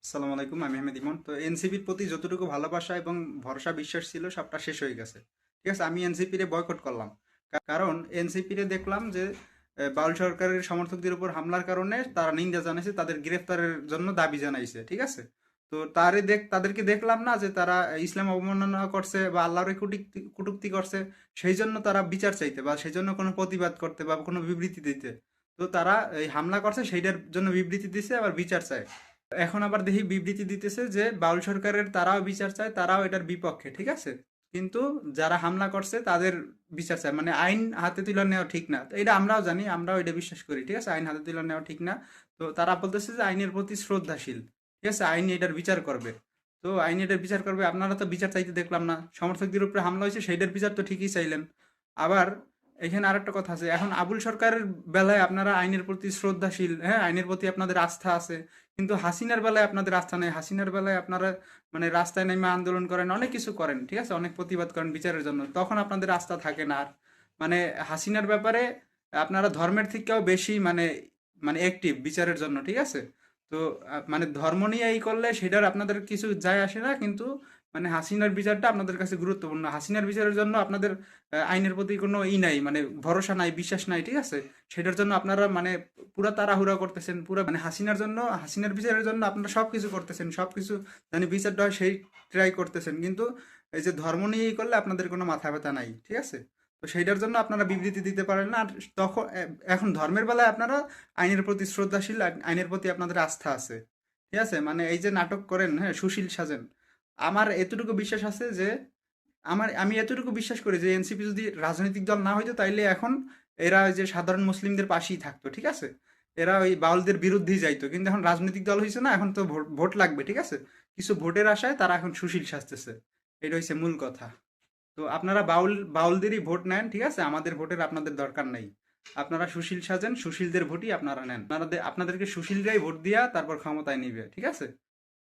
আসসালামু আলাইকুম, আমি আহমেদ ইমন। তো এনসিপির প্রতি যতটুকু ভালোবাসা এবং ভরসা বিশ্বাস ছিল সবটা শেষ হয়ে গেছে। ঠিক আছে, আমি এনসিপিরে বয়কট করলাম। কারণ এনসিপিরে দেখলাম যে বাউল সরকারের সমর্থকদের উপর হামলার কারণে তারা নিন্দা জানাইছে, তাদের গ্রেফতারের জন্য দাবি জানাইছে। ঠিক আছে, তো তাদেরকে দেখলাম না যে তারা ইসলাম অবমাননা করছে বা আল্লাহর কটূক্তি কটূক্তি করছে, সেই জন্য তারা বিচার চাইতে বা সেই জন্য কোনো প্রতিবাদ করতে বা কোনো বিবৃতি দিতে। তো তারা এই হামলা করছে সেইটার জন্য বিবৃতি দিছে, আবার বিচার চায়। এখন আবার দেখি বিবৃতি দিতেছে যে বাউল সরকারের তারাও বিচার চায়, তারাও এটার বিপক্ষে। ঠিক আছে, কিন্তু যারা হামলা করছে তাদের বিচার চায়, মানে আইন হাতে তুলে নেওয়া ঠিক না। তো এটা আমরাও জানি, আমরাও এটা বিশ্বাস করি। ঠিক আছে, আইন হাতে তুলে নেওয়া ঠিক না। তো তারা বলতেছে যে আইনের প্রতি শ্রদ্ধাশীল। ঠিক আছে, আইন এটার বিচার করবে। তো আইন এটার বিচার করবে, আপনারা তো বিচার চাইতে দেখলাম না। সমর্থকদের উপরে হামলা হয়েছে, সেইটার বিচার তো ঠিকই চাইলেন। আবার এখানে আরেকটা কথা আছে, এখন আবুল সরকারের বেলায় আপনারা আইনের প্রতি শ্রদ্ধাশীল, হ্যাঁ, আইনের প্রতি আপনাদের আস্থা আছে, কিন্তু হাসিনার বেলায় আপনাদের আস্থা নেই। হাসিনার বেলায় আপনারা মানে রাস্তায় নেমে আন্দোলন করেন, অনেক কিছু করেন, ঠিক আছে, অনেক প্রতিবাদ করেন বিচারের জন্য, তখন আপনাদের আস্থা থাকে না আর। মানে হাসিনার ব্যাপারে আপনারা ধর্মের থেকেও বেশি মানে মানে অ্যাক্টিভ বিচারের জন্য। ঠিক আছে, তো মানে ধর্ম নিয়ে এই করলে সেটার আপনাদের কিছু যায় আসে না, কিন্তু মানে হাসিনার বিচারটা আপনাদের কাছে গুরুত্বপূর্ণ। হাসিনার বিচারের জন্য আপনাদের আইনের প্রতি কোনো নাই, মানে ভরসা নাই, বিশ্বাস নাই। ঠিক আছে, সেটার জন্য আপনারা মানে পুরা তাড়াহুড়া করতেছেন, পুরা মানে হাসিনার জন্য, হাসিনার বিচারের জন্য আপনারা সবকিছু করতেছেন, সবকিছু মানে বিচারটা হয় সেই ট্রাই করতেছেন, কিন্তু এই যে ধর্ম নিয়েই করলে আপনাদের কোনো মাথা ব্যথা নাই। ঠিক আছে, তো সেইটার জন্য আপনারা বিবৃতি দিতে পারেন না। আর তখন এখন ধর্মের বেলায় আপনারা আইনের প্রতি শ্রদ্ধাশীল, আইনের প্রতি আপনাদের আস্থা আছে। ঠিক আছে, মানে এই যে নাটক করেন, হ্যাঁ, সুশীল সাজেন। আমার এতটুকু বিশ্বাস আছে যে আমি এতটুকু বিশ্বাস করি যে এনসিপি যদি রাজনৈতিক দল না হইতো তাইলে এখন এরা ওই যে সাধারণ মুসলিমদের পাশেই থাকতো। ঠিক আছে, এরা ওই বাউলদের বিরুদ্ধেই যাইতো, কিন্তু এখন রাজনৈতিক দল হয়েছে না, এখন তো ভোট ভোট লাগবে। ঠিক আছে, কিছু ভোটের আশায় তারা এখন সুশীল সাজতেছে, এটা হচ্ছে মূল কথা। তো আপনারা বাউলদেরই ভোট নেন। ঠিক আছে, আমাদের ভোটের আপনাদের দরকার নাই। আপনারা সুশীল সাজেন, সুশীলদের ভোটই আপনারা নেন। আপনাদেরকে সুশীলরাই ভোট দিয়া তারপর ক্ষমতায় নিবে। ঠিক আছে।